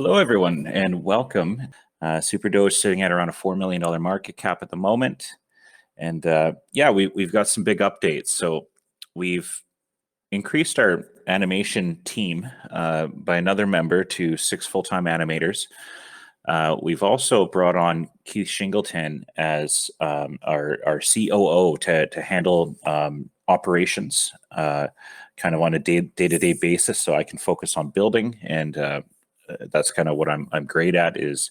Hello, everyone, and welcome. SuperDoge sitting at around a $4 million market cap at the moment. And we've got some big updates. So we've increased our animation team by another member to 6 full-time animators. We've also brought on Keith Shingleton as our COO to handle operations kind of on a day-to-day basis, so I can focus on building, and that's kind of what I'm great at is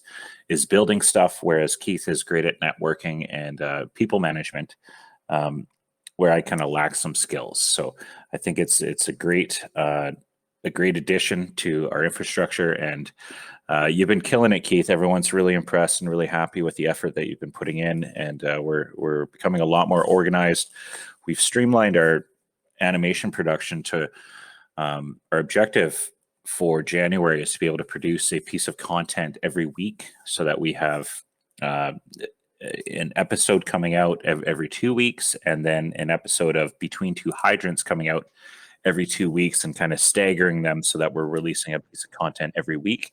building stuff, whereas Keith is great at networking and people management, where I kind of lack some skills. So I think it's a great addition to our infrastructure, and you've been killing it, Keith. Everyone's really impressed and really happy with the effort that you've been putting in, and we're becoming a lot more organized. We've streamlined our animation production to our objective for January is to be able to produce a piece of content every week, so that we have an episode coming out every 2 weeks, and then an episode of Between Two Hydrants coming out every 2 weeks, and kind of staggering them so that we're releasing a piece of content every week.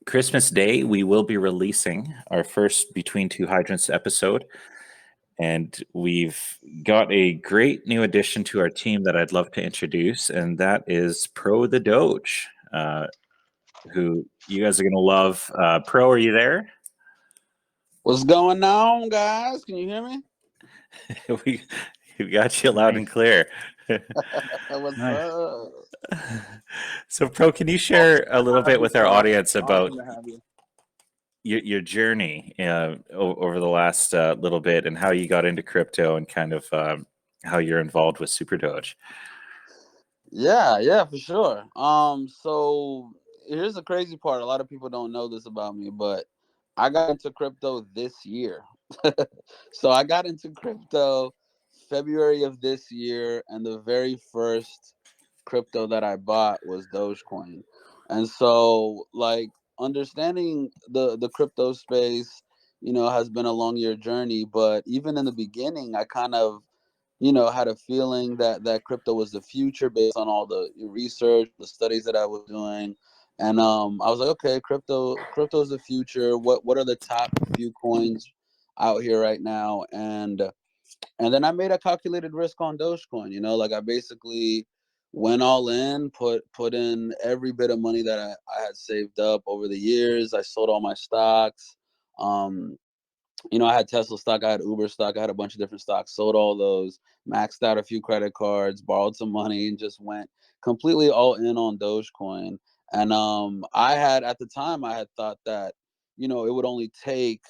Christmas Day, we will be releasing our first Between Two Hydrants episode. And we've got a great new addition to our team that I'd love to introduce, and that is Pro the Doge, who you guys are going to love. Pro, are you there? What's going on, guys? Can you hear me? we got you loud and clear. What's up? So, Pro, can you share a little bit with our audience about Awesome to have you. your journey over the last little bit, and how you got into crypto, and kind of how you're involved with SuperDoge? Yeah, for sure. So here's the crazy part. A lot of people don't know this about me, but I got into crypto this year. So I got into crypto February of this year, and the very first crypto that I bought was Dogecoin. And so, like, understanding the crypto space, has been a long year journey. But even in the beginning, I kind of, had a feeling that crypto was the future based on all the research, the studies that I was doing. And I was like, okay, crypto is the future. What are the top few coins out here right now? And then I made a calculated risk on Dogecoin. Like, I basically went all in, put in every bit of money that I had saved up over the years. I sold all my stocks. I had Tesla stock, I had Uber stock, I had a bunch of different stocks, sold all those, maxed out a few credit cards, borrowed some money, and just went completely all in on Dogecoin. And at the time, I had thought that, it would only take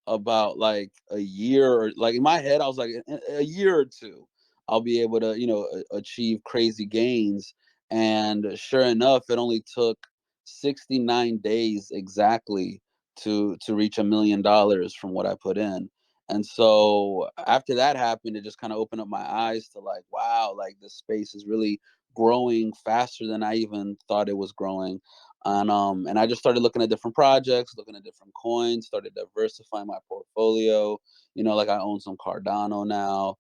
about like a year, or like in my head, I was like, a year or two, I'll be able to, achieve crazy gains. And sure enough, it only took 69 days exactly to reach $1 million from what I put in. And so after that happened, it just kind of opened up my eyes to, like, wow, like, this space is really growing faster than I even thought it was growing. And I just started looking at different projects, looking at different coins, started diversifying my portfolio. Like, I own some Cardano now.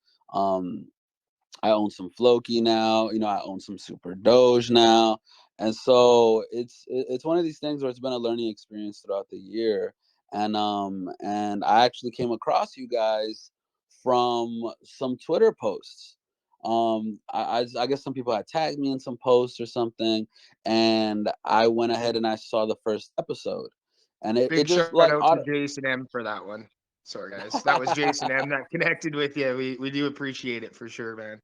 I own some Floki now. I own some SuperDoge now. And so it's one of these things where it's been a learning experience throughout the year. And I actually came across you guys from some Twitter posts. I guess some people had tagged me in some posts or something, and I went ahead and I saw the first episode, and it Big just, shout like, out to Jason M for that one. Sorry, guys. That was Jason M that connected with you. We do appreciate it for sure, man.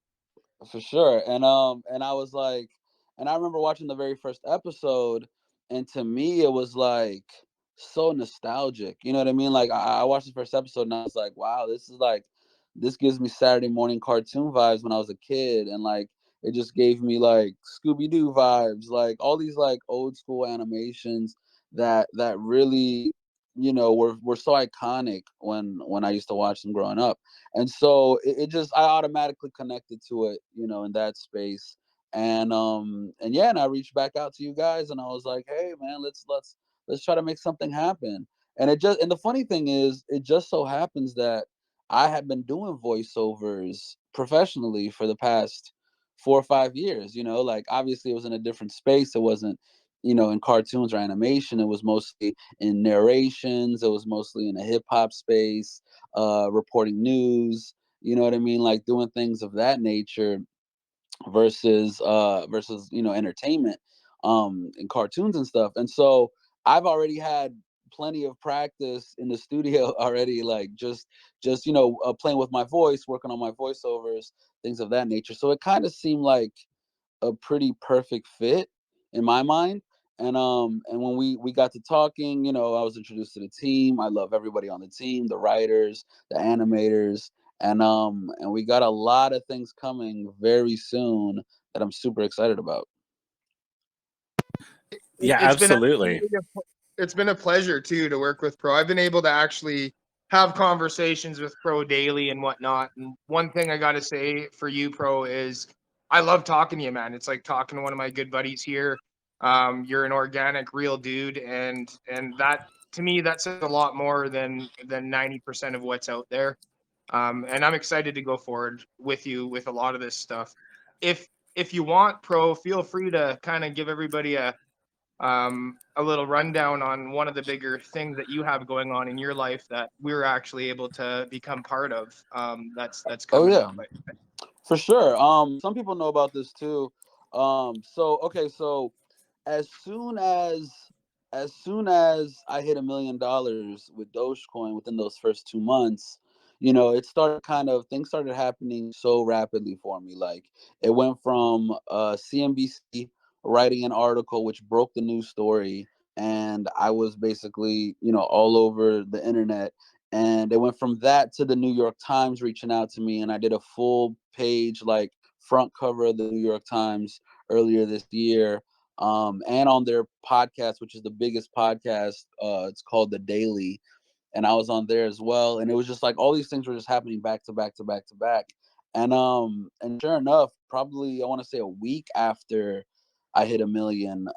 For sure. And I was like, and I remember watching the very first episode, and to me it was like so nostalgic. You know what I mean? Like, I watched the first episode and I was like, wow, this gives me Saturday morning cartoon vibes when I was a kid. And, like, it just gave me like Scooby-Doo vibes, like all these like old school animations that really, were so iconic when I used to watch them growing up. And so it just, I automatically connected to it, in that space. And I reached back out to you guys, and I was like, hey man, let's try to make something happen. And the funny thing is, it just so happens that I had been doing voiceovers professionally for the past 4 or 5 years. Like, obviously it was in a different space. It wasn't in cartoons or animation. It was mostly in narrations. It was mostly in the hip hop space, reporting news. You know what I mean? Like doing things of that nature versus entertainment, and cartoons and stuff. And so I've already had plenty of practice in the studio already, like just playing with my voice, working on my voiceovers, things of that nature. So it kind of seemed like a pretty perfect fit in my mind. And when we got to talking, I was introduced to the team. I love everybody on the team, the writers, the animators, and we got a lot of things coming very soon that I'm super excited about. Yeah, It's been absolutely. it's been a pleasure too to work with Pro. I've been able to actually have conversations with Pro daily and whatnot. And one thing I got to say for you, Pro, is I love talking to you, man. It's like talking to one of my good buddies here. You're an organic, real dude, and that to me that says a lot more than 90% of what's out there. And I'm excited to go forward with you with a lot of this stuff. If you want, Pro, feel free to kind of give everybody a little rundown on one of the bigger things that you have going on in your life that we're actually able to become part of. That's Oh coming yeah, up. for sure. Some people know about this too. So as soon as I hit $1 million with Dogecoin within those first 2 months, it started things started happening so rapidly for me. Like it went from CNBC writing an article which broke the news story, and I was basically all over the internet. And it went from that to the New York Times reaching out to me, and I did a full page, like front cover of the New York Times earlier this year, and on their podcast, which is the biggest podcast. It's called The Daily, and I was on there as well. And it was just like all these things were just happening back to back to back to back. And sure enough, probably I want to say a week after I hit 1 million,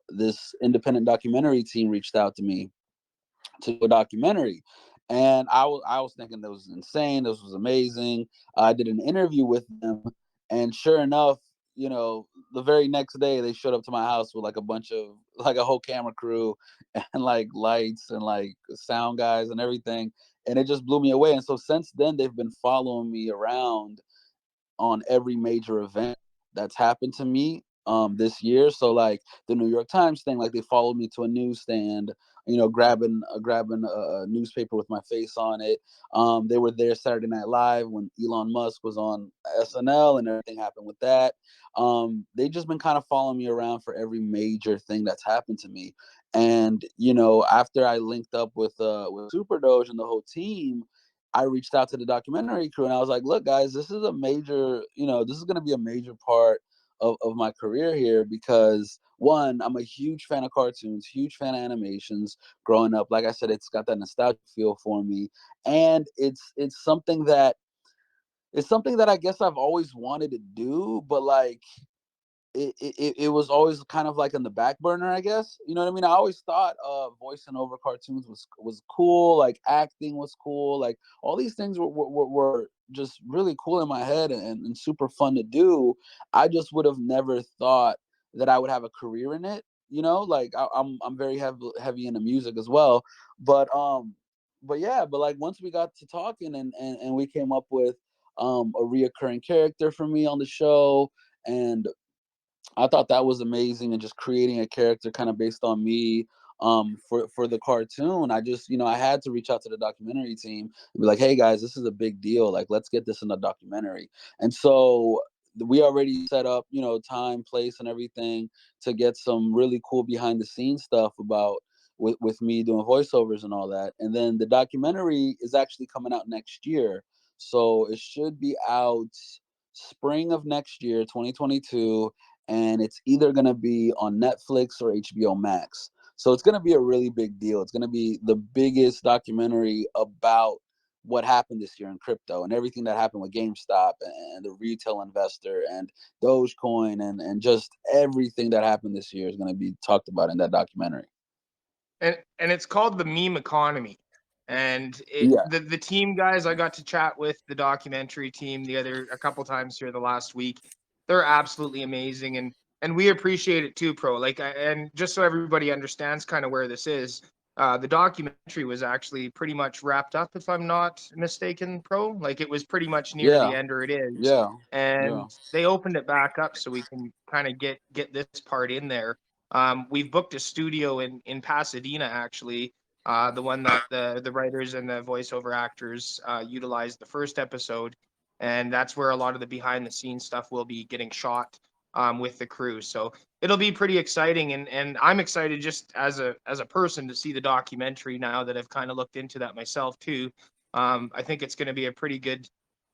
this independent documentary team reached out to me to do a documentary. And I was thinking that was insane. This was amazing. I did an interview with them, and sure enough, the very next day they showed up to my house with like a whole camera crew and like lights and like sound guys and everything. And it just blew me away. And so since then they've been following me around on every major event that's happened to me this year. So like the New York Times thing, like they followed me to a newsstand, grabbing a newspaper with my face on it. They were there Saturday Night Live when Elon Musk was on SNL and everything happened with that. They just been kind of following me around for every major thing that's happened to me. And after I linked up with SuperDoge and the whole team, I reached out to the documentary crew and I was like, look, guys, this is this is going to be a major part of my career here, because one, I'm a huge fan of cartoons, huge fan of animations growing up. Like I said, it's got that nostalgic feel for me. And it's something that I guess I've always wanted to do, but like it was always kind of like in the back burner, I guess. You know what I mean? I always thought voicing over cartoons was cool, like acting was cool, like all these things were just really cool in my head and super fun to do. I just would have never thought that I would have a career in it. Like I'm very heavy into music as well, but yeah, but like once we got to talking and we came up with a reoccurring character for me on the show, and I thought that was amazing. And just creating a character kind of based on me for the cartoon. I just, I had to reach out to the documentary team and be like, hey guys, this is a big deal. Like, let's get this in a documentary. And so we already set up, time, place, and everything to get some really cool behind the scenes stuff about with me doing voiceovers and all that. And then the documentary is actually coming out next year. So it should be out spring of next year, 2022, and it's either going to be on Netflix or HBO Max. So it's going to be a really big deal. It's going to be the biggest documentary about what happened this year in crypto and everything that happened with GameStop and the retail investor and Dogecoin and just everything that happened this year is going to be talked about in that documentary. And it's called the meme economy. And Yeah. the team guys I got to chat with, the documentary team, a couple times here the last week, they're absolutely amazing. And and we appreciate it too, Pro. Like, and just so everybody understands kind of where this is, the documentary was actually pretty much wrapped up, if I'm not mistaken, Pro. Like, it was pretty much near the Yeah, end, or it is, yeah, yeah. and they opened it back up so we can kind of get this part in there. We've booked a studio in Pasadena, actually. The one that the writers and the voiceover actors utilized the first episode, and that's where a lot of the behind the scenes stuff will be getting shot with the crew. So it'll be pretty exciting, and I'm excited just as a person to see the documentary now that I've kind of looked into that myself too. I think it's going to be a pretty good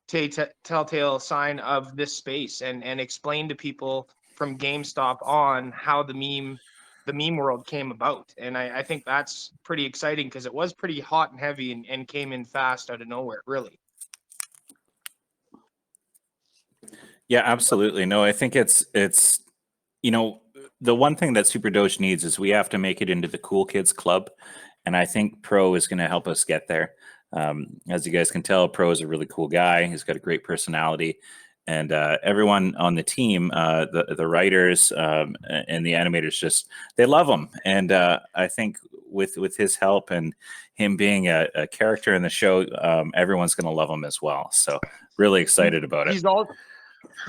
telltale sign of this space, and explain to people from GameStop on how the meme world came about. And I think that's pretty exciting because it was pretty hot and heavy, and came in fast out of nowhere, really. Yeah, absolutely. No, I think it's you know, the one thing that SuperDoge needs is we have to make it into the cool kids club, and I think Pro is going to help us get there. As you guys can tell, Pro is a really cool guy. He's got a great personality, and everyone on the team, the writers and the animators, just they love him. And I think with his help and him being a character in the show, everyone's going to love him as well. So really excited about it.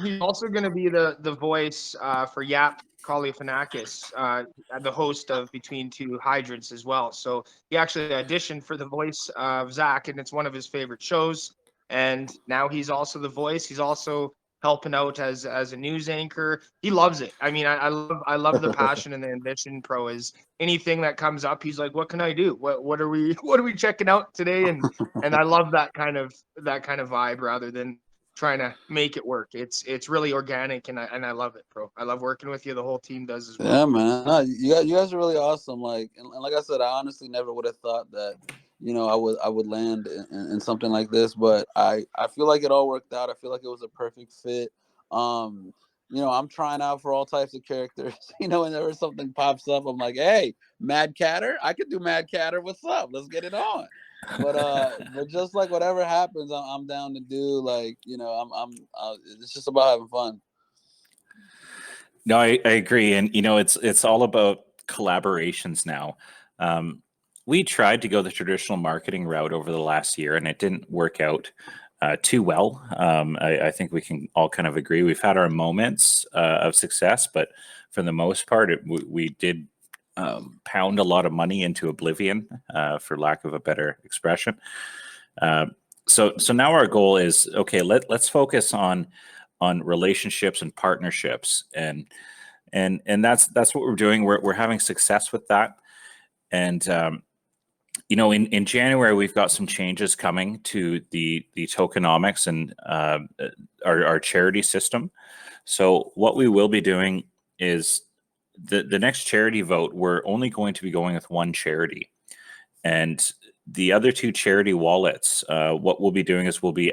He's also going to be the voice for Yap Galifianakis, the host of Between Two Hydrants as well. So he actually auditioned for the voice of Zach, and it's one of his favorite shows. And now he's also the voice. He's also helping out as a news anchor. He loves it. I mean, I love the passion and the ambition. Pro is anything that comes up, he's like, "What can I do? What are we checking out today?" And I love that kind of vibe rather than trying to make it work. It's really organic, and I love it, bro. I love working with you. The whole team does as well. Yeah, man. No, you guys are really awesome. Like, and like I said, I honestly never would have thought that, I would land in something like this. But I feel like it all worked out. I feel like it was a perfect fit. I'm trying out for all types of characters. Whenever something pops up, I'm like, hey, Mad Catter, I could do Mad Catter. What's up? Let's get it on. But just like whatever happens, I'm down to do. Like, it's just about having fun. No, I agree, and it's all about collaborations now. We tried to go the traditional marketing route over the last year, and it didn't work out too well. I think we can all kind of agree. We've had our moments of success, but for the most part, we did pound a lot of money into oblivion, for lack of a better expression. So now our goal is, okay, let's focus on relationships and partnerships, and that's what we're doing. We're having success with that, and in January we've got some changes coming to the Tokenomics and our charity system. So what we will be doing is the next charity vote, we're only going to be going with one charity, and the other two charity wallets, what we'll be doing is we'll be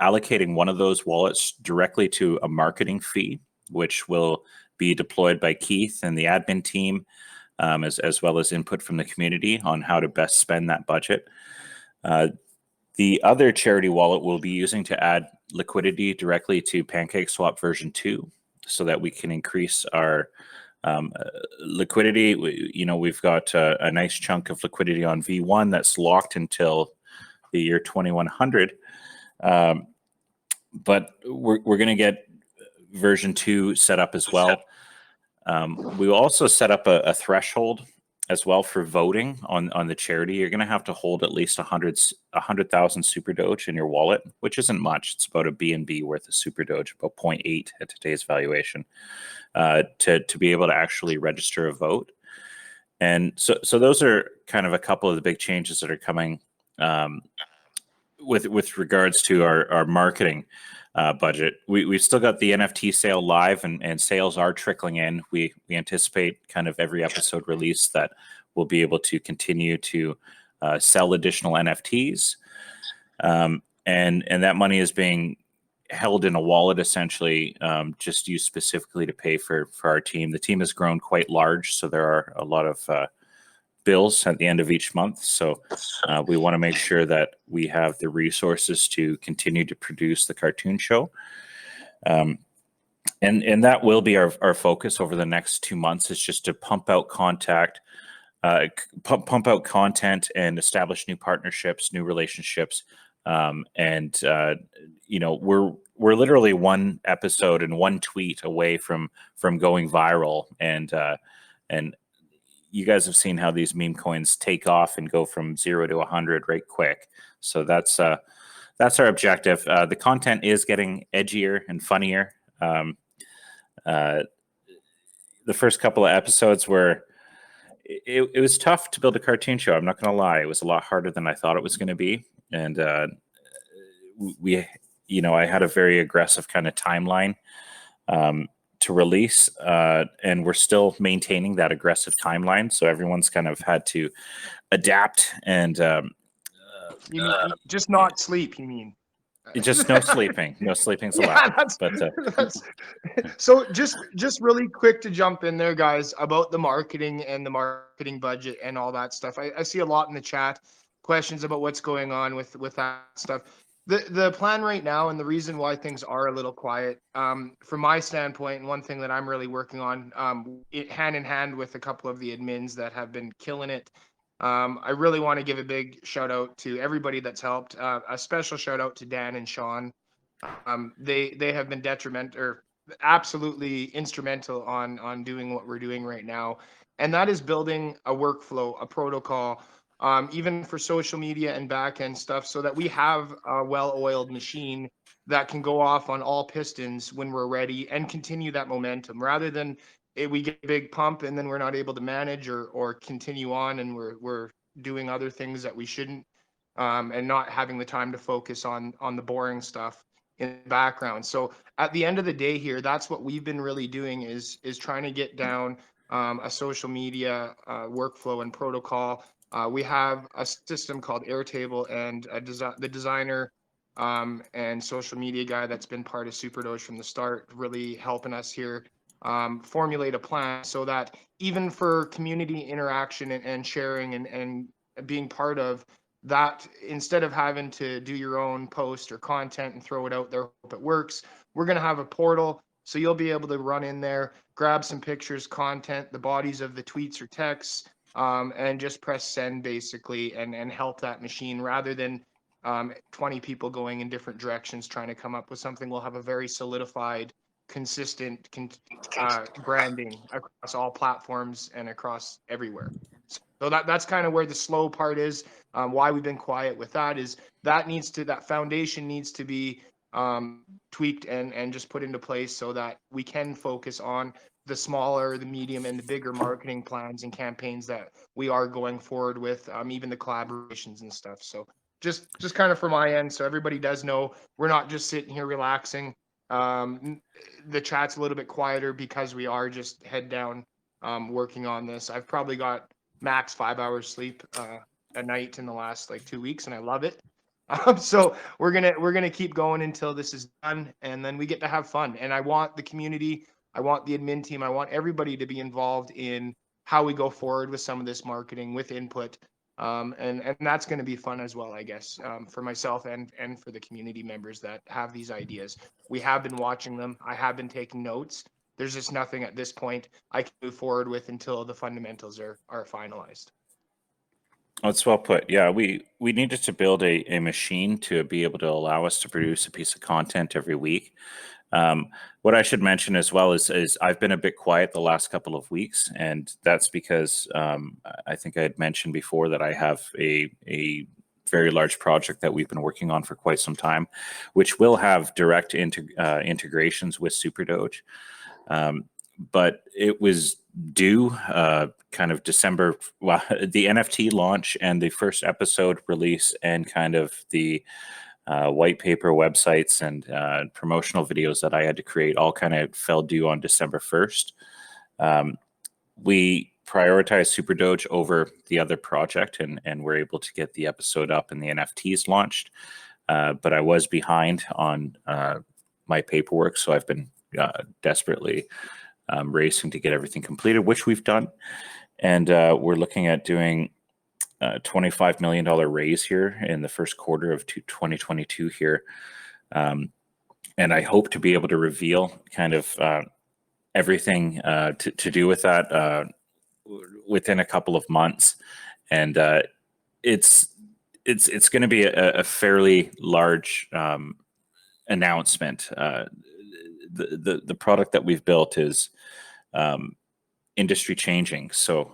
allocating one of those wallets directly to a marketing fee, which will be deployed by Keith and the admin team, as well as input from the community on how to best spend that budget. The other charity wallet we'll be using to add liquidity directly to PancakeSwap version 2, so that we can increase our liquidity. We've got a nice chunk of liquidity on V1 that's locked until the year 2100. But we're going to get version 2 set up as well. We will also set up a threshold as well for voting on the charity. You're going to have to hold at least 100,000 SuperDoge in your wallet, which isn't much. It's about a BNB worth of SuperDoge, about 0.8 at today's valuation, to be able to actually register a vote. And so those are kind of a couple of the big changes that are coming with regards to our marketing budget. We've still got the NFT sale live, and sales are trickling in. We anticipate kind of every episode release that we'll be able to continue to sell additional NFTs, and that money is being held in a wallet, essentially, just used specifically to pay for our team. The team has grown quite large, so there are a lot of bills at the end of each month. So we want to make sure that we have the resources to continue to produce the cartoon show. And that will be our focus over the next 2 months, is just to pump out content and establish new partnerships, new relationships. And we're literally one episode and one tweet away from going viral. And you guys have seen how these meme coins take off and go from 0 to 100 right quick. So that's our objective. The content is getting edgier and funnier. The first couple of episodes were, it was tough to build a cartoon show. I'm not going to lie. It was a lot harder than I thought it was going to be. And I had a very aggressive kind of timeline to release, and we're still maintaining that aggressive timeline. So everyone's kind of had to adapt and You mean just not sleep, you mean? just no sleeping. No sleeping's allowed. So just really quick to jump in there, guys, about the marketing and the marketing budget and all that stuff. I see a lot in the chat, questions about what's going on with that stuff. The plan right now, and the reason why things are a little quiet, from my standpoint, and one thing that I'm really working on, hand in hand with a couple of the admins that have been killing it. I really want to give a big shout out to everybody that's helped. A special shout out to Dan and Sean. They have been absolutely instrumental on doing what we're doing right now, and that is building a workflow, a protocol, even for social media and back end stuff, so that we have a well-oiled machine that can go off on all pistons when we're ready and continue that momentum, rather than we get a big pump and then we're not able to manage or continue on, and we're doing other things that we shouldn't, and not having the time to focus on the boring stuff in the background. So at the end of the day here, that's what we've been really doing, is trying to get down a social media workflow and protocol. We have a system called Airtable, and the designer and social media guy that's been part of SuperDoge from the start, really helping us here formulate a plan, so that even for community interaction and sharing and being part of that, instead of having to do your own post or content and throw it out there, hope it works, we're going to have a portal, so you'll be able to run in there, grab some pictures, content, the bodies of the tweets or texts, and just press send basically, and help that machine, rather than 20 people going in different directions trying to come up with something. We'll have a very solidified, consistent branding across all platforms and across everywhere. So that's kind of where the slow part is. Why we've been quiet with that is that foundation needs to be tweaked and just put into place, so that we can focus on the smaller, the medium, and the bigger marketing plans and campaigns that we are going forward with, even the collaborations and stuff. So just kind of from my end, so everybody does know, we're not just sitting here relaxing. The chat's a little bit quieter because we are just head down working on this. I've probably got max 5 hours sleep a night in the last 2 weeks, and I love it. So we're gonna keep going until this is done, and then we get to have fun. And I want the community, I want the admin team, I want everybody to be involved in how we go forward with some of this marketing with input. And that's going to be fun as well, I guess, for myself and for the community members that have these ideas. We have been watching them. I have been taking notes. There's just nothing at this point I can move forward with until the fundamentals are finalized. That's well put. Yeah, we needed to build a machine to be able to allow us to produce a piece of content every week. What I should mention as well is I've been a bit quiet the last couple of weeks, and that's because I think I had mentioned before that I have a very large project that we've been working on for quite some time, which will have direct integrations with SuperDoge. But it was due kind of December, well, the NFT launch and the first episode release and kind of the white paper websites and promotional videos that I had to create all kind of fell due on December 1st. We prioritized SuperDoge over the other project, and we're able to get the episode up and the NFTs launched. But I was behind on my paperwork, so I've been desperately racing to get everything completed, which we've done. And we're looking at doing a $25 million raise here in the first quarter of 2022 here. and I hope to be able to reveal kind of everything to do with that within a couple of months. And it's going to be a fairly large announcement. The product that we've built is industry changing. So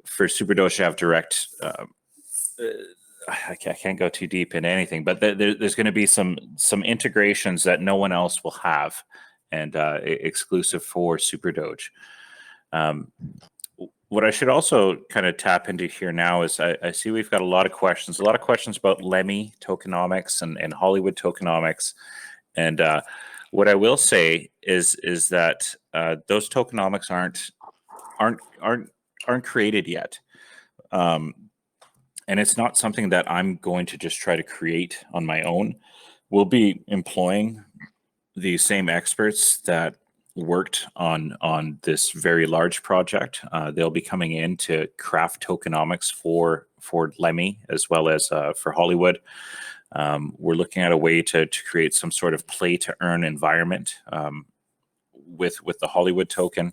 for SuperDoge to have direct, I can't go too deep into anything, but there's going to be some integrations that no one else will have, and exclusive for SuperDoge. What I should also kind of tap into here now is I see we've got a lot of questions about Lemmy tokenomics and Hollywood tokenomics. And what I will say is that those tokenomics aren't created yet. And it's not something that I'm going to just try to create on my own. We'll be employing the same experts that worked on this very large project. They'll be coming in to craft tokenomics for Lemmy as well as for Hollywood. We're looking at a way to create some sort of play to earn environment with the Hollywood token.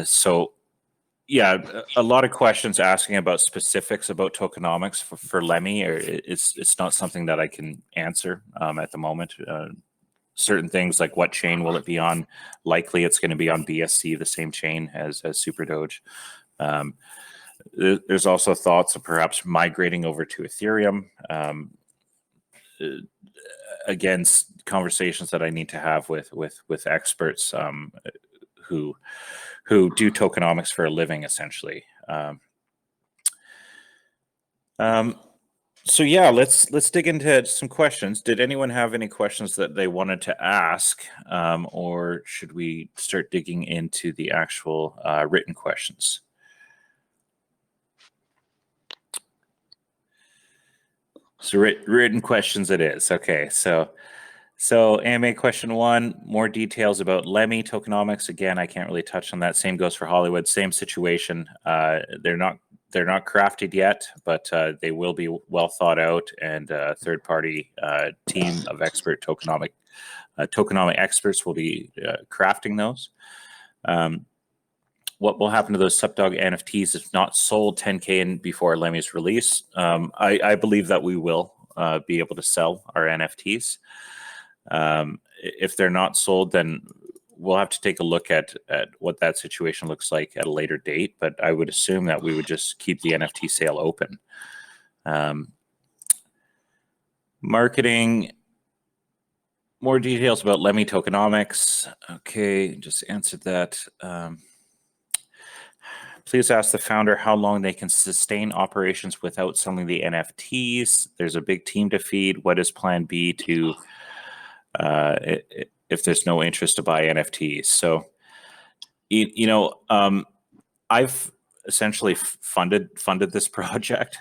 So yeah, a lot of questions asking about specifics about tokenomics for Lemmy. It's not something that I can answer at the moment. Certain things like what chain will it be on? Likely it's going to be on BSC, the same chain as SuperDoge. There's also thoughts of perhaps migrating over to Ethereum. Again, conversations that I need to have with experts who do tokenomics for a living, essentially. So yeah, let's dig into some questions. Did anyone have any questions that they wanted to ask, or should we start digging into the actual written questions? So written questions it is. Okay, so AMA question 1, more details about Lemmy tokenomics. Again, I can't really touch on that. Same goes for Hollywood. Same situation. They're not crafted yet, but they will be well thought out, and a third-party team of expert tokenomic experts will be crafting those. What will happen to those SuperDoge NFTs if not sold 10K in before Lemmy's release? I believe that we will be able to sell our NFTs. If they're not sold, then we'll have to take a look at what that situation looks like at a later date, but I would assume that we would just keep the NFT sale open. Marketing, more details about Lemmy tokenomics. Okay, just answered that. Please ask the founder how long they can sustain operations without selling the NFTs. There's a big team to feed. What is plan B to if there's no interest to buy NFTs? So, I've essentially funded this project.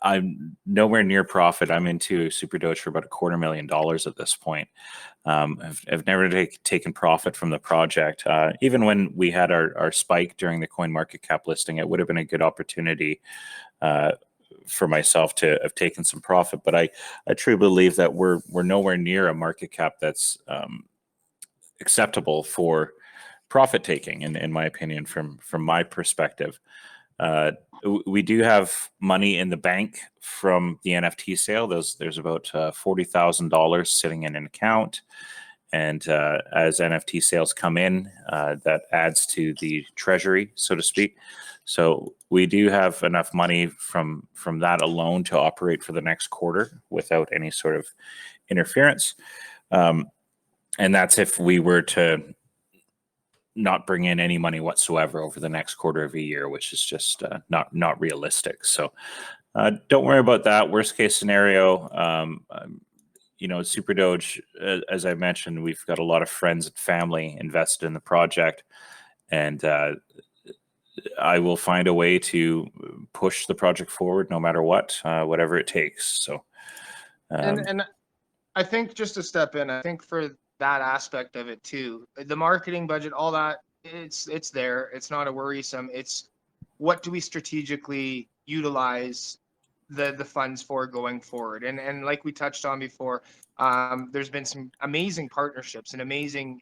I'm nowhere near profit. I'm into SuperDoge for about $250,000 at this point. I've never taken profit from the project. Even when we had our spike during the CoinMarketCap listing, it would have been a good opportunity for myself to have taken some profit. But I truly believe that we're nowhere near a market cap that's acceptable for profit taking, in my opinion, from my perspective. We do have money in the bank from the NFT sale. There's about $40,000 sitting in an account, and as NFT sales come in, that adds to the treasury, so to speak. So we do have enough money from that alone to operate for the next quarter without any sort of interference, and that's if we were to not bring in any money whatsoever over the next quarter of a year, which is just not realistic. So don't worry about that. Worst case scenario, SuperDoge, as I mentioned, we've got a lot of friends and family invested in the project, and I will find a way to push the project forward no matter what, whatever it takes. So, and I think, just to step in, I think for that aspect of it too, the marketing budget, all that, it's there. It's not a worrisome. It's what do we strategically utilize the funds for going forward? And like we touched on before, There's been some amazing partnerships and amazing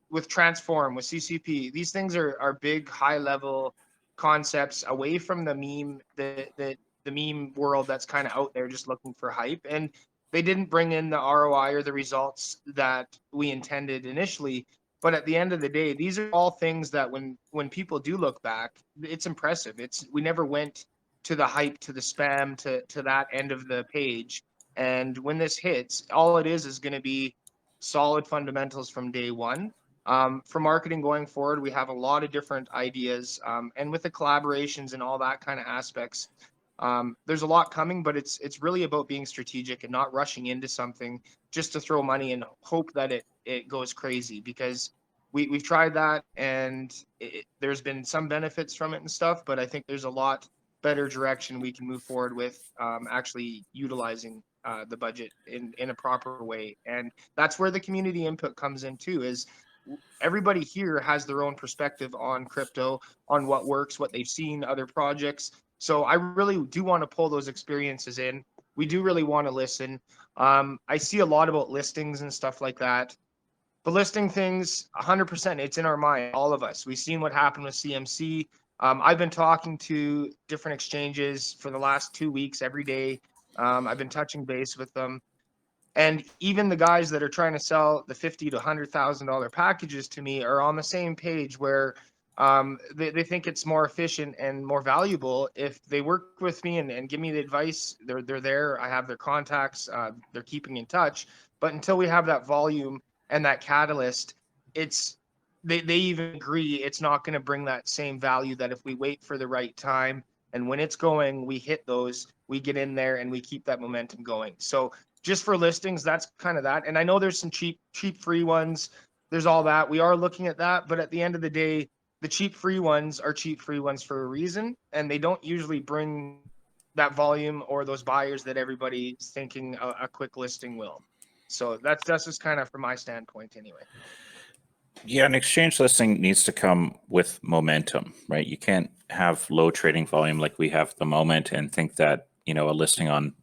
with Transform, with CCP. These things are big, high level concepts away from the meme, the meme world that's kind of out there just looking for hype. And they didn't bring in the ROI or the results that we intended initially. But at the end of the day, these are all things that when people do look back, it's impressive. We never went to the hype, to the spam, to that end of the page. And when this hits, all it is going to be solid fundamentals from day one. For marketing going forward, we have a lot of different ideas, and with the collaborations and all that kind of aspects, there's a lot coming. But it's really about being strategic and not rushing into something just to throw money and hope that it goes crazy, because we've tried that, and there's been some benefits from it and stuff. But I think there's a lot better direction we can move forward with, actually utilizing the budget in a proper way. And that's where the community input comes in too, is everybody here has their own perspective on crypto, on what works, what they've seen, other projects. So I really do want to pull those experiences in. We do really want to listen. I see a lot about listings and stuff like that. The listing things, 100%, it's in our mind, all of us. We've seen what happened with CMC. I've been talking to different exchanges for the last 2 weeks every day. I've been touching base with them. And even the guys that are trying to sell the $50,000 to $100,000 packages to me are on the same page, where they think it's more efficient and more valuable if they work with me and give me the advice. They're there. I have their contacts. They're keeping in touch. But until we have that volume and that catalyst, they even agree it's not going to bring that same value that if we wait for the right time and when it's going, we hit those, we get in there and we keep that momentum going. So just for listings, that's kind of that. And I know there's some cheap free ones. There's all that. We are looking at that. But at the end of the day, the cheap free ones are cheap free ones for a reason. And they don't usually bring that volume or those buyers that everybody's thinking a quick listing will. So that's just kind of from my standpoint anyway. Yeah, an exchange listing needs to come with momentum, right? You can't have low trading volume like we have at the moment and think that, a listing on,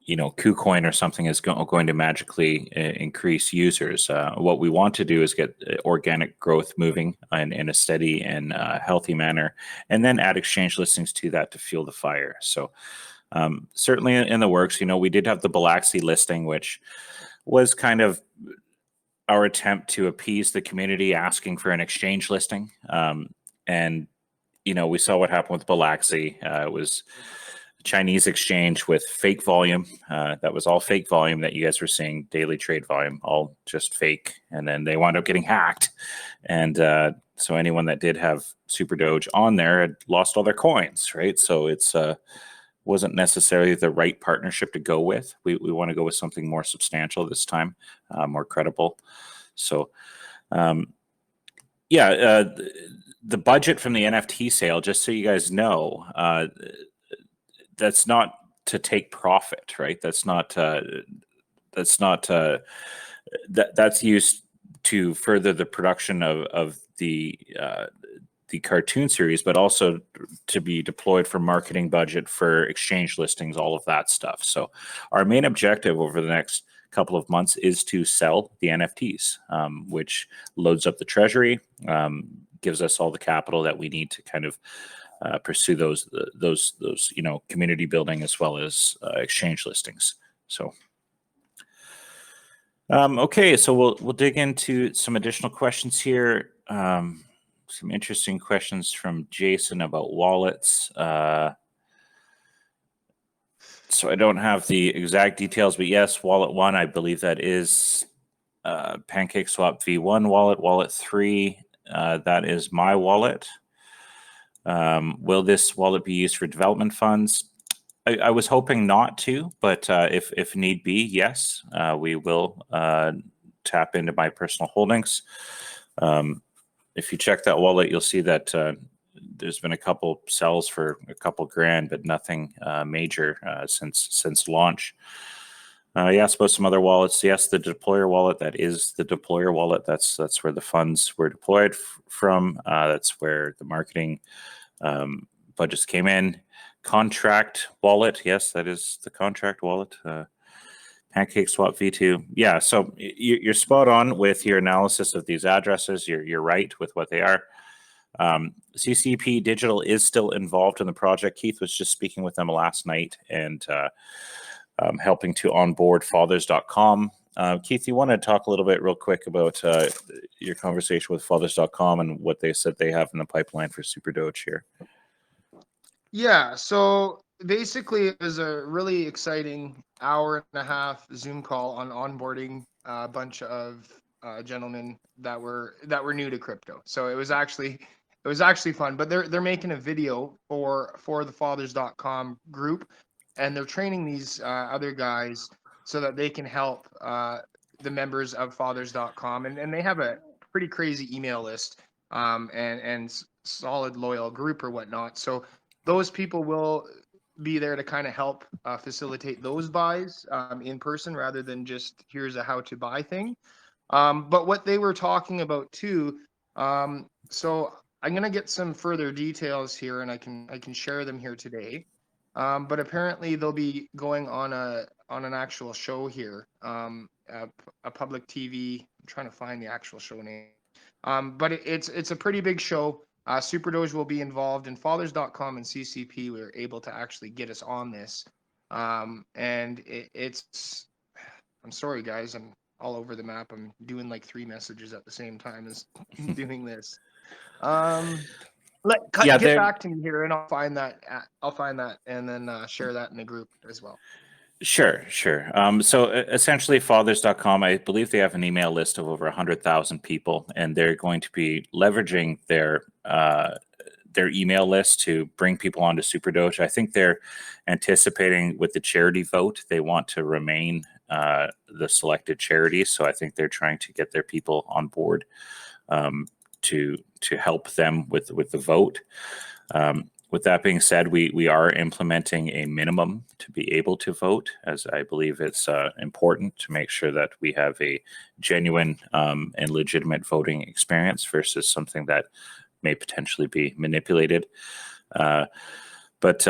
KuCoin or something is going to magically increase users. What we want to do is get organic growth moving in a steady and healthy manner, and then add exchange listings to that to fuel the fire. So certainly in the works. We did have the Bilaxi listing, which was kind of our attempt to appease the community asking for an exchange listing. And we saw what happened with Bilaxi. It was a Chinese exchange with fake volume. That was all fake volume that you guys were seeing, daily trade volume, all just fake. And then they wound up getting hacked. And so anyone that did have SuperDoge on there had lost all their coins, right? So it's wasn't necessarily the right partnership to go with. We want to go with something more substantial this time, more credible. So, the budget from the NFT sale, just so you guys know, that's not to take profit, right? That's used to further the production of the cartoon series, but also to be deployed for marketing budget, for exchange listings, all of that stuff. So our main objective over the next couple of months is to sell the NFTs, which loads up the treasury, gives us all the capital that we need to kind of pursue those community building as well as exchange listings. So okay, so we'll dig into some additional questions here. Some interesting questions from Jason about wallets. So I don't have the exact details, but yes, Wallet 1, I believe that is PancakeSwap V1 wallet. Wallet 3, that is my wallet. Will this wallet be used for development funds? I was hoping not to, but if need be, yes, we will tap into my personal holdings. If you check that wallet, you'll see that there's been a couple sells for a couple grand, but nothing major since launch. You asked about some other wallets. Yes, the deployer wallet, that is the deployer wallet. That's where the funds were deployed from. That's where the marketing budgets came in. contract wallet. Yes, that is the contract wallet. Pancake Swap V2. Yeah, so you're spot on with your analysis of these addresses. You're right with what they are. CCP Digital is still involved in the project. Keith was just speaking with them last night and helping to onboard fathers.com. Keith, you want to talk a little bit real quick about your conversation with fathers.com and what they said they have in the pipeline for SuperDoge here? Yeah, so basically it was a really exciting hour-and-a-half Zoom call on onboarding a bunch of gentlemen that were new to crypto. So it was actually fun. But they're making a video for the fathers.com group, and they're training these other guys so that they can help the members of fathers.com, and they have a pretty crazy email list and solid loyal group or whatnot. So those people will be there to kind of help facilitate those buys in person rather than just here's a how to buy thing. But what they were talking about too, so I'm gonna get some further details here, and I can share them here today. But apparently they'll be going on an actual show here, a public TV. I'm trying to find the actual show name. But it's a pretty big show. SuperDoge will be involved, and fathers.com and CCP were able to actually get us on this. And it's, I'm sorry guys, I'm all over the map. I'm doing like 3 messages at the same time as doing this. Get back to me here, and I'll find that and then share that in the group as well. Sure. So essentially fathers.com, I believe they have an email list of over 100,000 people, and they're going to be leveraging their email list to bring people onto SuperDoge. I think they're anticipating with the charity vote, they want to remain the selected charity. So I think they're trying to get their people on board to help them with the vote. With that being said, we are implementing a minimum to be able to vote, as I believe it's important to make sure that we have a genuine and legitimate voting experience versus something that may potentially be manipulated. But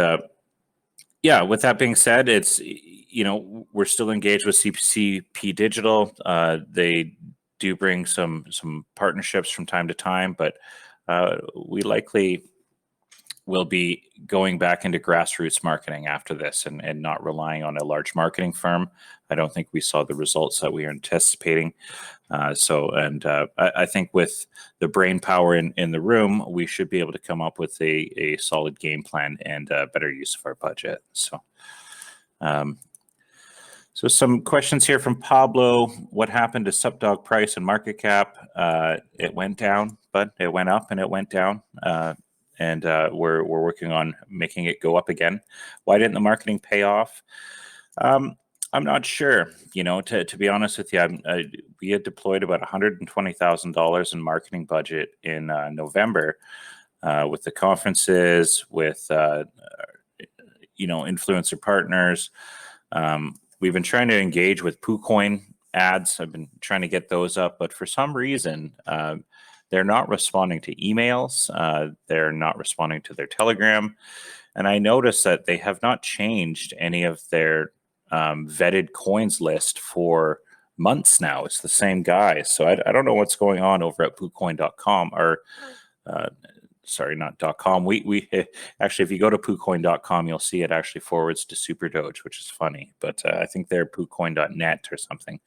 yeah, with that being said, it's, we're still engaged with CCP Digital. They do bring some partnerships from time to time, but we likely will be going back into grassroots marketing after this and not relying on a large marketing firm. I don't think we saw the results that we are anticipating. I think with the brain power in the room, we should be able to come up with a solid game plan and better use of our budget. So some questions here from Pablo. What happened to SuperDoge price and market cap? It went down, but it went up and it went down. And we're working on making it go up again. Why didn't the marketing pay off? I'm not sure. To be honest with you, we had deployed about $120,000 in marketing budget in November with the conferences, with influencer partners. We've been trying to engage with PooCoin ads. I've been trying to get those up, but for some reason, they're not responding to emails. They're not responding to their Telegram. And I noticed that they have not changed any of their vetted coins list for months now. It's the same guy. So I don't know what's going on over at PooCoin.com or sorry, not .com. We actually, if you go to PooCoin.com, you'll see it actually forwards to SuperDoge, which is funny. But I think they're PooCoin.net or something.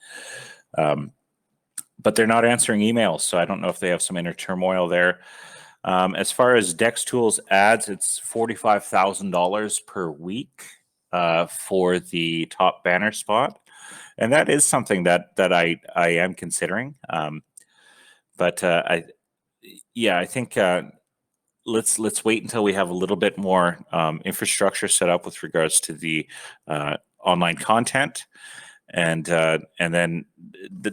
But they're not answering emails, so I don't know if they have some inner turmoil there. As far as Dex Tools ads, it's $45,000 per week for the top banner spot, and that is something that I am considering. I think let's wait until we have a little bit more infrastructure set up with regards to the online content. And then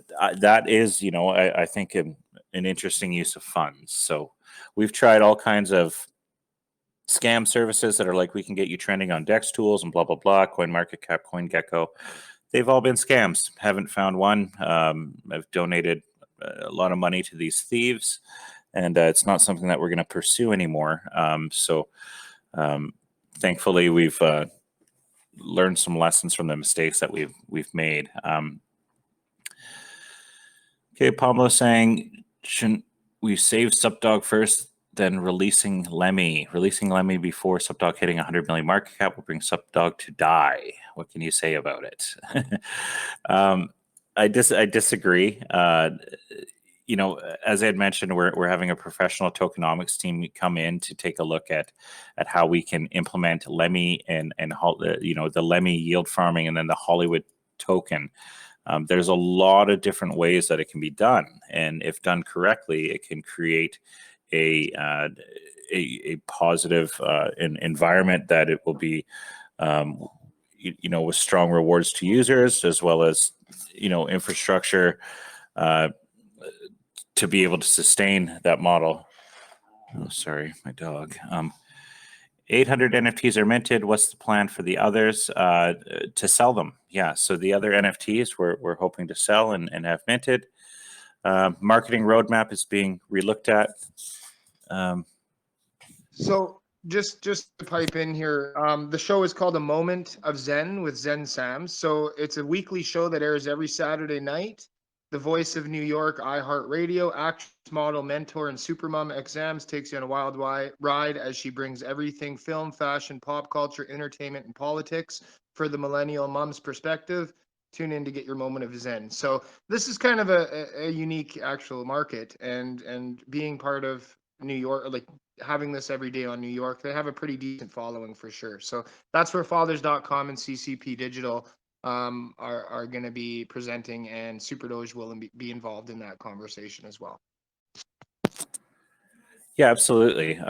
that is, I think an interesting use of funds. So we've tried all kinds of scam services that are like, we can get you trending on Dex Tools and blah, blah, blah, CoinMarketCap, CoinGecko. They've all been scams. Haven't found one. I've donated a lot of money to these thieves, and it's not something that we're going to pursue anymore. thankfully, we've learned some lessons from the mistakes that we've made. Okay, Pablo saying, shouldn't we save SuperDoge first, then releasing Lemmy? Releasing Lemmy before SuperDoge hitting 100 million market cap will bring SuperDoge to die. What can you say about it? I disagree. As I had mentioned, we're having a professional tokenomics team come in to take a look at how we can implement Lemmy and the Lemmy yield farming and then the Hollywood token. There's a lot of different ways that it can be done, and if done correctly, it can create a positive environment that it will be, with strong rewards to users as well as infrastructure to be able to sustain that model. Oh, sorry, my dog. 800 NFTs are minted. What's the plan for the others? To sell them. Yeah, so the other NFTs we're hoping to sell and have minted. Marketing roadmap is being relooked at. So just to pipe in here, the show is called A Moment of Zen with Zen Sam. So it's a weekly show that airs every Saturday night. The voice of New York, iHeartRadio, actress, model, mentor, and supermom exams takes you on a wild ride as she brings everything film, fashion, pop culture, entertainment, and politics for the millennial mom's perspective. Tune in to get your moment of Zen. So this is kind of a unique actual market, and being part of New York, like having this every day on New York, they have a pretty decent following for sure. So that's where fathers.com and CCP Digital are going to be presenting, and SuperDoge will be involved in that conversation as well. Yeah, absolutely.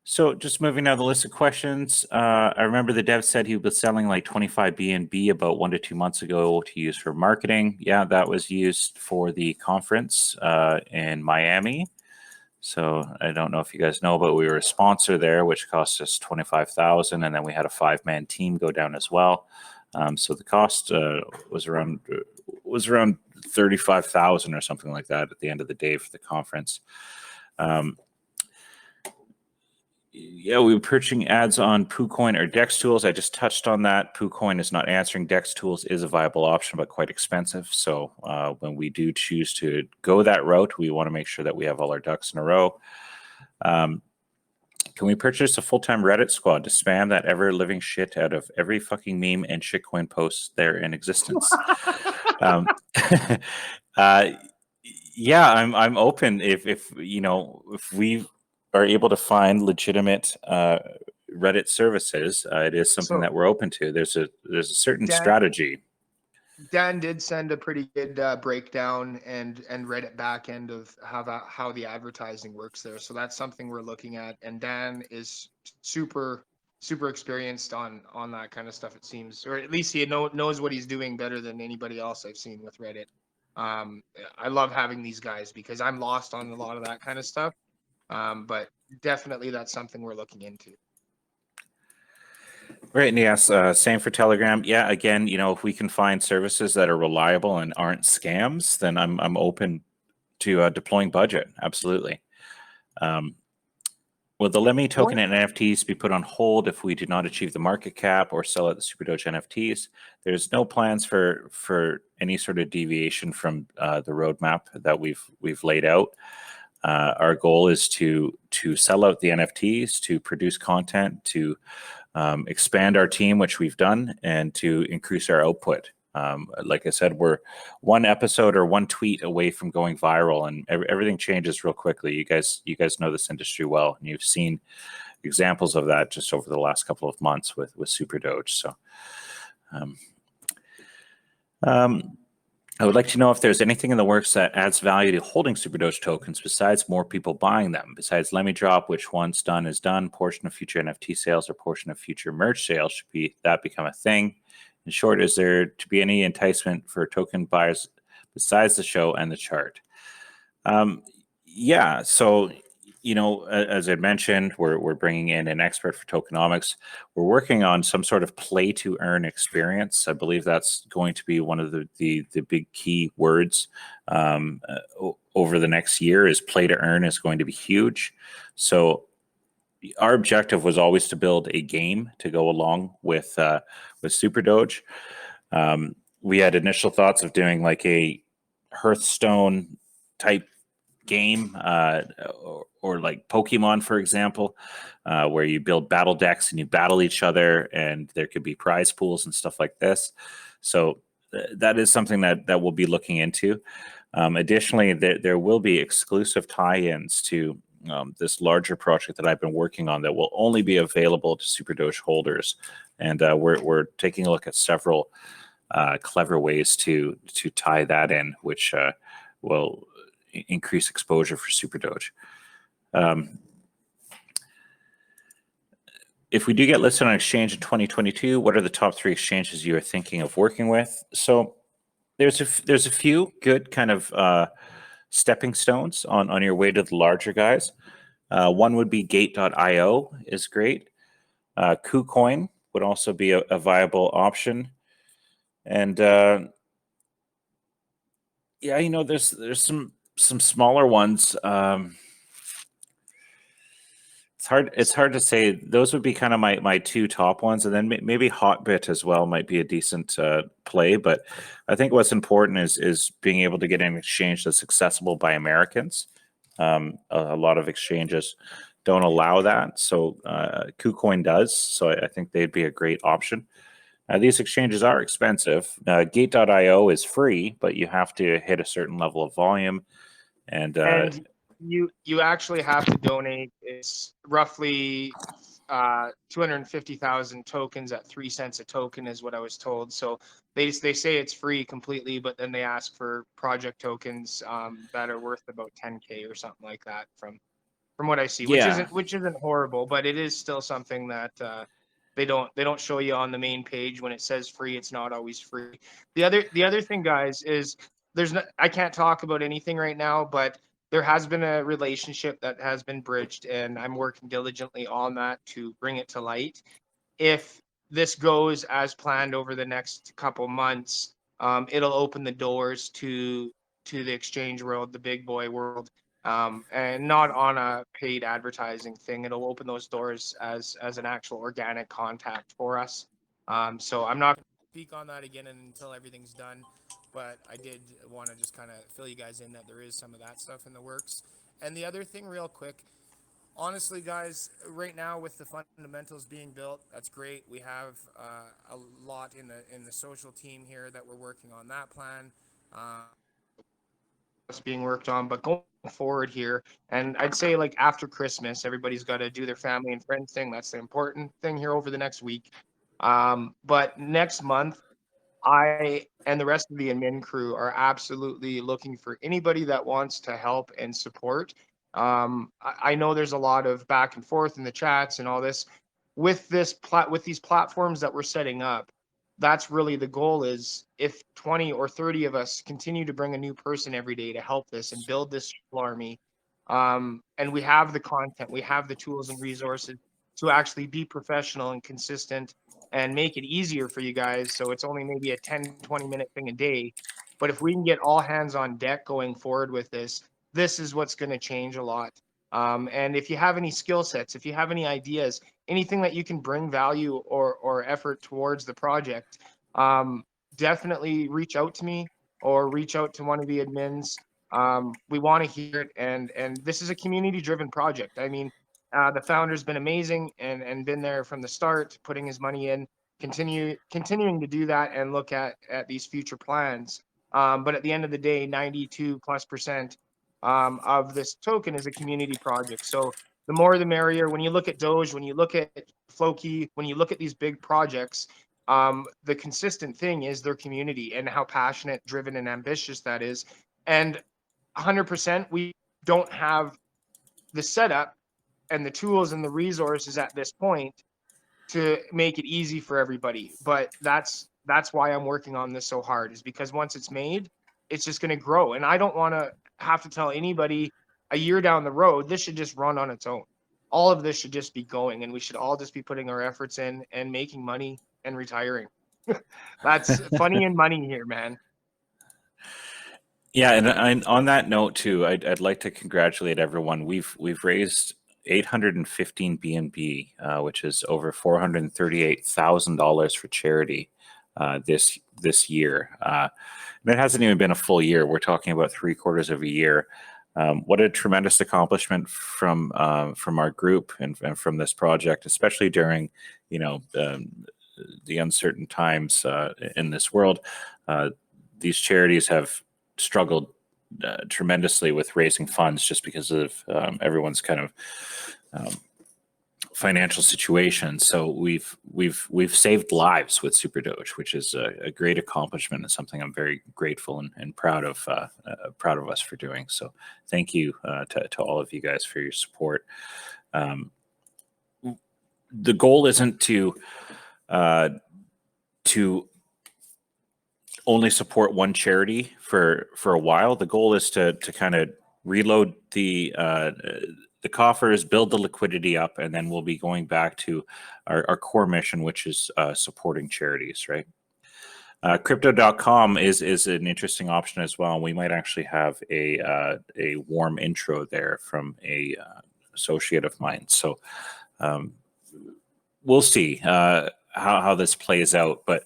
So just moving down the list of questions, I remember the dev said he was selling like 25 BNB about 1 to 2 months ago to use for marketing. Yeah, that was used for the conference in Miami. So I don't know if you guys know, but we were a sponsor there, which cost us $25,000, and then we had a 5-man team go down as well. So the cost was around $35,000 or something like that at the end of the day for the conference. Yeah, we were purchasing ads on PooCoin or Dex Tools. I just touched on that. PooCoin is not answering. Dex Tools is a viable option, but quite expensive. So when we do choose to go that route, we want to make sure that we have all our ducks in a row. Can we purchase a full-time Reddit squad to spam that ever-living shit out of every fucking meme and shitcoin post there in existence? Yeah, I'm open if we are able to find legitimate Reddit services. It is something that we're open to. There's a certain strategy. Dan did send a pretty good breakdown and Reddit backend of how the advertising works there. So that's something we're looking at. And Dan is super experienced on that kind of stuff, it seems, or at least he knows what he's doing better than anybody else I've seen with Reddit. I love having these guys because I'm lost on a lot of that kind of stuff. But definitely that's something we're looking into. Right, and yes, same for Telegram. Yeah, again, if we can find services that are reliable and aren't scams, then I'm open to deploying budget. Absolutely. Will the Lemmy token and NFTs be put on hold if we do not achieve the market cap or sell at the SuperDoge NFTs? There's no plans for any sort of deviation from the roadmap that we've laid out. Our goal is to sell out the NFTs, to produce content, to expand our team, which we've done, and to increase our output. Like I said, we're one episode or one tweet away from going viral, and everything changes real quickly. You guys know this industry well, and you've seen examples of that just over the last couple of months with SuperDoge. So I would like to know if there's anything in the works that adds value to holding SuperDoge tokens besides more people buying them. Besides Lemmy Drop, which once done is done, portion of future NFT sales or portion of future merch sales should become a thing. In short, is there to be any enticement for token buyers besides the show and the chart? Yeah, so as I mentioned, we're bringing in an expert for tokenomics. We're working on some sort of play to earn experience. I believe that's going to be one of the big key words over the next year. Is play to earn is going to be huge. So our objective was always to build a game to go along with SuperDoge. We had initial thoughts of doing like a Hearthstone type game, or like Pokemon, for example, where you build battle decks and you battle each other, and there could be prize pools and stuff like this. So that is something that we'll be looking into. Additionally, there will be exclusive tie-ins to this larger project that I've been working on that will only be available to SuperDoge holders, and we're taking a look at several clever ways to tie that in, which will increase exposure for SuperDoge. If we do get listed on exchange in 2022, what are the top 3 exchanges you are thinking of working with? So there's a few good kind of stepping stones on your way to the larger guys. One would be Gate.io is great. KuCoin would also be a viable option. And yeah, you know, there's some smaller ones. It's hard to say. Those would be kind of my 2 top ones, and then maybe Hotbit as well might be a decent play. But I think what's important is being able to get an exchange that's accessible by Americans. A lot of exchanges don't allow that, so KuCoin does. So I think they'd be a great option. These exchanges are expensive. Gate.io is free, but you have to hit a certain level of volume. And you actually have to donate. It's roughly 250,000 tokens at 3 cents a token is what I was told. So they say it's free completely, but then they ask for project tokens that are worth about 10K or something like that from what I see, which isn't horrible, but it is still something that they don't show you on the main page. When it says free, it's not always free. The other thing, guys, is I can't talk about anything right now, but there has been a relationship that has been bridged, and I'm working diligently on that to bring it to light. If this goes as planned over the next couple months, it'll open the doors to the exchange world, the big boy world, and not on a paid advertising thing. It'll open those doors as an actual organic contact for us. So I'm not going to speak on that again until everything's done, but I did want to just kind of fill you guys in that there is some of that stuff in the works. And the other thing, real quick, honestly, guys, right now with the fundamentals being built, that's great. We have a lot in the social team here that we're working on that plan. It's being worked on, but going forward here, and I'd say like after Christmas, everybody's got to do their family and friends thing. That's the important thing here over the next week. But next month, I and the rest of the admin crew are absolutely looking for anybody that wants to help and support. I know there's a lot of back and forth in the chats and all this with these platforms that we're setting up. That's really the goal, is if 20 or 30 of us continue to bring a new person every day to help this and build this army, and we have the content, we have the tools and resources to actually be professional and consistent and make it easier for you guys. So it's only maybe a 10-20 minute thing a day. But if we can get all hands on deck going forward with this is what's going to change a lot. And if you have any skill sets, if you have any ideas, anything that you can bring value or effort towards the project, definitely reach out to me or reach out to one of the admins. We want to hear it. And this is a community driven project. I mean, the founder's been amazing and been there from the start, putting his money in, continuing to do that and look at these future plans. But at the end of the day, 92+% of this token is a community project. So the more the merrier. When you look at Doge, when you look at Floki, when you look at these big projects, the consistent thing is their community and how passionate, driven, and ambitious that is. And 100%, we don't have the setup and the tools and the resources at this point to make it easy for everybody. But that's why I'm working on this so hard, is because once it's made, it's just going to grow. And I don't want to have to tell anybody a year down the road, this should just run on its own. All of this should just be going, and we should all just be putting our efforts in and making money and retiring. That's funny and money here, man. Yeah, and on that note too, I'd like to congratulate everyone. We've raised 815 BNB, which is over $438,000 for charity this year. And it hasn't even been a full year. We're talking about 3/4 of a year. What a tremendous accomplishment from our group and from this project, especially during, the uncertain times in this world. These charities have struggled tremendously with raising funds just because of everyone's kind of financial situation. So we've saved lives with SuperDoge, which is a great accomplishment and something I'm very grateful and proud of us for doing. So thank you to all of you guys for your support. The goal isn't to only support one charity for a while. The goal is to kind of reload the coffers, build the liquidity up, and then we'll be going back to our core mission, which is supporting charities, right? Crypto.com is an interesting option as well. We might actually have a warm intro there from a associate of mine. So we'll see how this plays out. But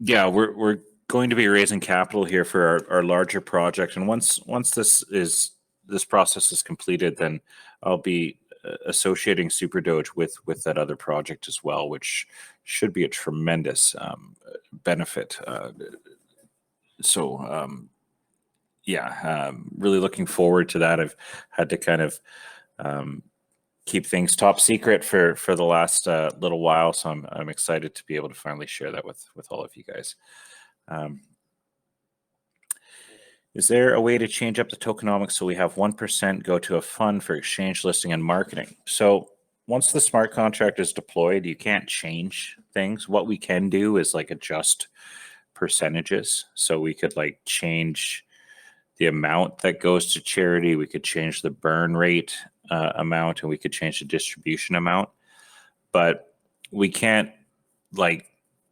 yeah, we're going to be raising capital here for our larger project. And once this process is completed, then I'll be associating SuperDoge with that other project as well, which should be a tremendous benefit. Really looking forward to that. I've had to kind of keep things top secret for the last little while, so I'm excited to be able to finally share that with all of you guys. Is there a way to change up the tokenomics so we have 1% go to a fund for exchange listing and marketing? So once the smart contract is deployed, you can't change things. What we can do is like adjust percentages. So we could like change the amount that goes to charity. We could change the burn rate amount, and we could change the distribution amount. But we can't like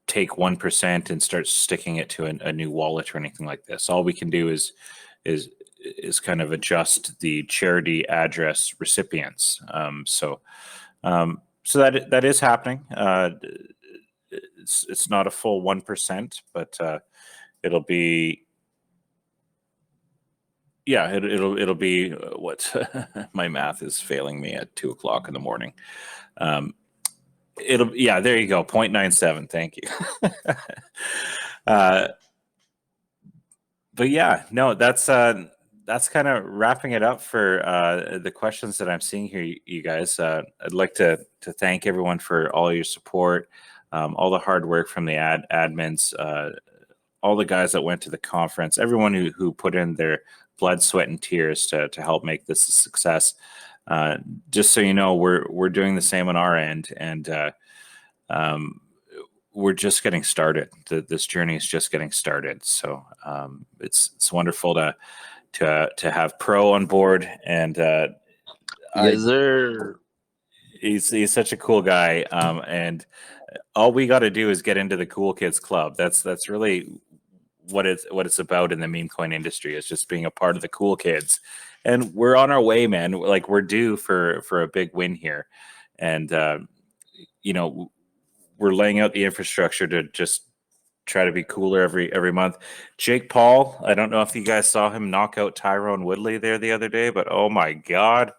take 1% and start sticking it to a new wallet or anything like this. All we can do is kind of adjust the charity address recipients. So that is happening. It's not a full 1%, but it'll be. Yeah, it'll be what my math is failing me at 2 o'clock in the morning. There you go, 0.97. Thank you. But yeah, no, that's kind of wrapping it up for the questions that I'm seeing here, you guys. I'd like to thank everyone for all your support, all the hard work from the admins, all the guys that went to the conference, everyone who put in their blood, sweat, and tears to help make this a success. Just so you know, we're doing the same on our end, and we're just getting started. This journey is just getting started. So it's wonderful to have Pro on board, and yes, sir. He's such a cool guy, and all we got to do is get into the cool kids club. That's really what it's about in the meme coin industry, is just being a part of the cool kids. And we're on our way, man. Like, we're due for a big win here. And we're laying out the infrastructure to just try to be cooler every month. Jake Paul, I don't know if you guys saw him knock out Tyrone Woodley there the other day, but oh my God.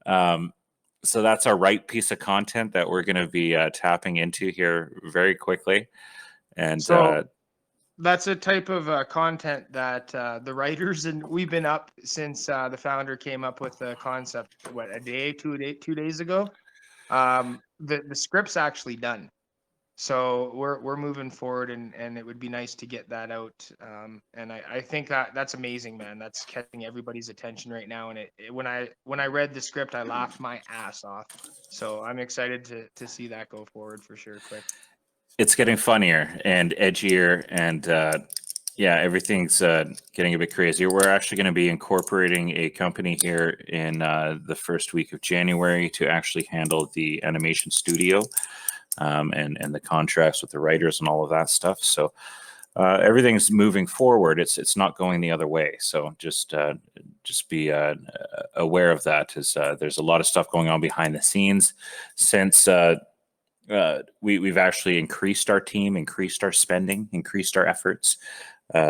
So that's our right piece of content that we're going to be tapping into here very quickly. And so that's a type of content that the writers, and we've been up since the founder came up with the concept, two days ago. The script's actually done. So we're moving forward, and it would be nice to get that out. And I think that's amazing, man. That's catching everybody's attention right now. And when I read the script, I laughed my ass off. So I'm excited to see that go forward for sure. Quick. It's getting funnier and edgier, and everything's getting a bit crazier. We're actually going to be incorporating a company here in the first week of January to actually handle the animation studio. And the contracts with the writers and all of that stuff. So everything's moving forward. It's not going the other way. So just just be aware of that. As there's a lot of stuff going on behind the scenes since we've actually increased our team, increased our spending, increased our efforts.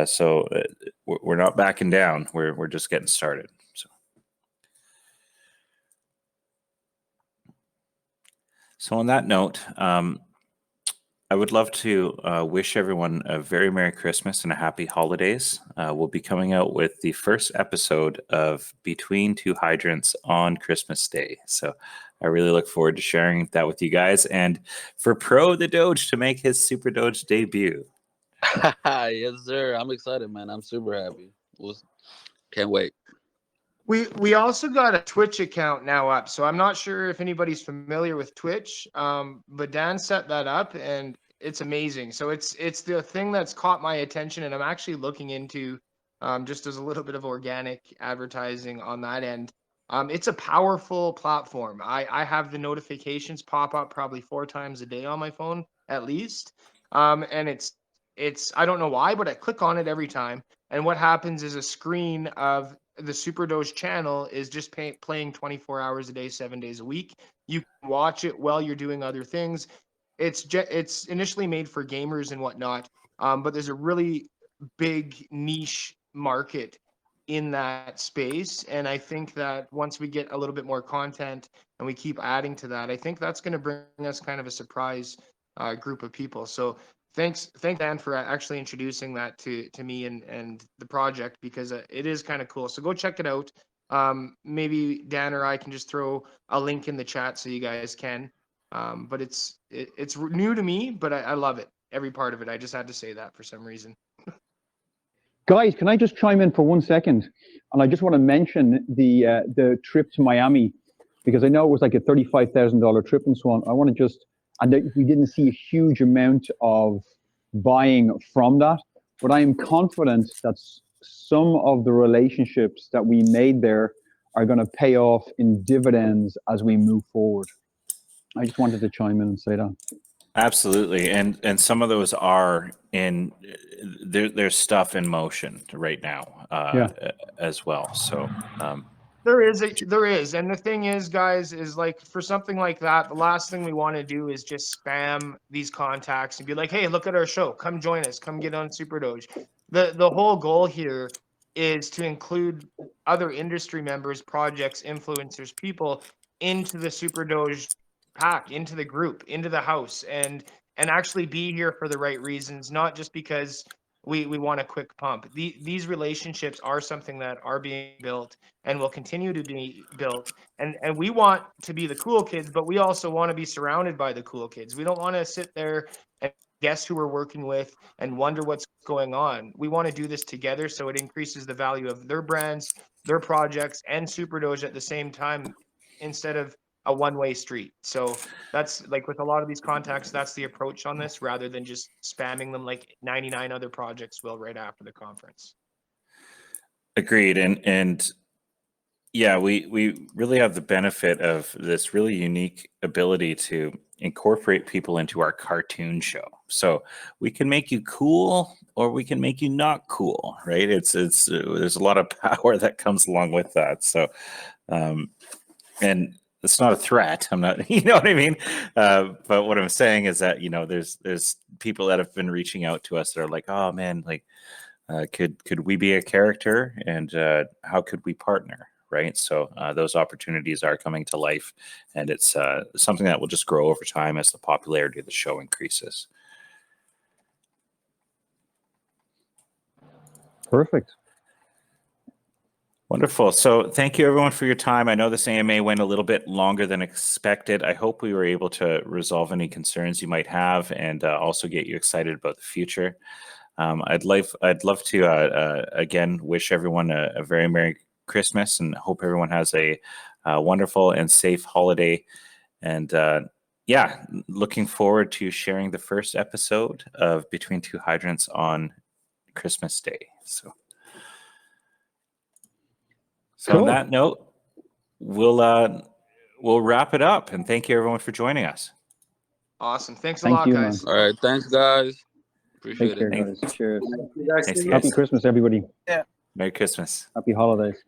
So we're not backing down. We're just getting started. So on that note, I would love to wish everyone a very Merry Christmas and a Happy Holidays. We'll be coming out with the first episode of Between Two Hydrants on Christmas Day. So I really look forward to sharing that with you guys, and for Pro the Doge to make his SuperDoge debut. Yes, sir. I'm excited, man. I'm super happy. Can't wait. We also got a Twitch account now up, so I'm not sure if anybody's familiar with Twitch, but Dan set that up and it's amazing. So it's the thing that's caught my attention, and I'm actually looking into just as a little bit of organic advertising on that end. It's a powerful platform. I have the notifications pop up probably 4 times a day on my phone at least, and it's I don't know why, but I click on it every time, and what happens is a screen of the SuperDoge channel is just playing 24 hours a day, 7 days a week. You can watch it while you're doing other things. It's initially made for gamers and whatnot, but there's a really big niche market in that space, and I think that once we get a little bit more content and we keep adding to that, I think that's going to bring us kind of a surprise group of people. So thanks Dan for actually introducing that to me and the project, because it is kind of cool. So go check it out. Maybe Dan or I can just throw a link in the chat so you guys can. But it's new to me, but I love it, every part of it. I just had to say that for some reason. Guys, can I just chime in for 1 second? And I just want to mention the trip to Miami, because I know it was like a $35,000 trip and so on. I want to just, and we didn't see a huge amount of buying from that, but I am confident that some of the relationships that we made there are going to pay off in dividends as we move forward. I just wanted to chime in and say that. Absolutely, and some of those are in there's stuff in motion right now as well. So there is, and the thing is, guys, is like for something like that, the last thing we want to do is just spam these contacts and be like, hey, look at our show, come join us, come get on SuperDoge. The whole goal here is to include other industry members, projects, influencers, people into the SuperDoge pack, into the group, into the house, and actually be here for the right reasons, not just because we want a quick pump. These relationships are something that are being built and will continue to be built, and we want to be the cool kids, but we also want to be surrounded by the cool kids. We don't want to sit there and guess who we're working with and wonder what's going on. We want to do this together, so it increases the value of their brands, their projects, and SuperDoge at the same time, instead of a one-way street. So that's like with a lot of these contacts, that's the approach on this, rather than just spamming them like 99 other projects will right after the conference. Agreed. And yeah, we really have the benefit of this really unique ability to incorporate people into our cartoon show. So we can make you cool or we can make you not cool, right? It's there's a lot of power that comes along with that. So and it's not a threat. I'm not, you know what I mean? But what I'm saying is that, you know, there's people that have been reaching out to us that are like, oh man, like, could we be a character, and how could we partner? Right. So those opportunities are coming to life, and it's something that will just grow over time as the popularity of the show increases. Perfect. Wonderful. So thank you everyone for your time. I know this AMA went a little bit longer than expected. I hope we were able to resolve any concerns you might have, and also get you excited about the future. I'd love to again wish everyone a very Merry Christmas, and hope everyone has a wonderful and safe holiday. And yeah, looking forward to sharing the first episode of Between Two Hydrants on Christmas Day. So Cool. On that note, we'll wrap it up, and thank you everyone for joining us. Awesome. Thanks a Thank lot, you, guys. All right, thanks guys. Appreciate Take care, it. guys. Cheers. Thanks, Happy guys. Christmas, everybody. Merry Christmas. Happy holidays.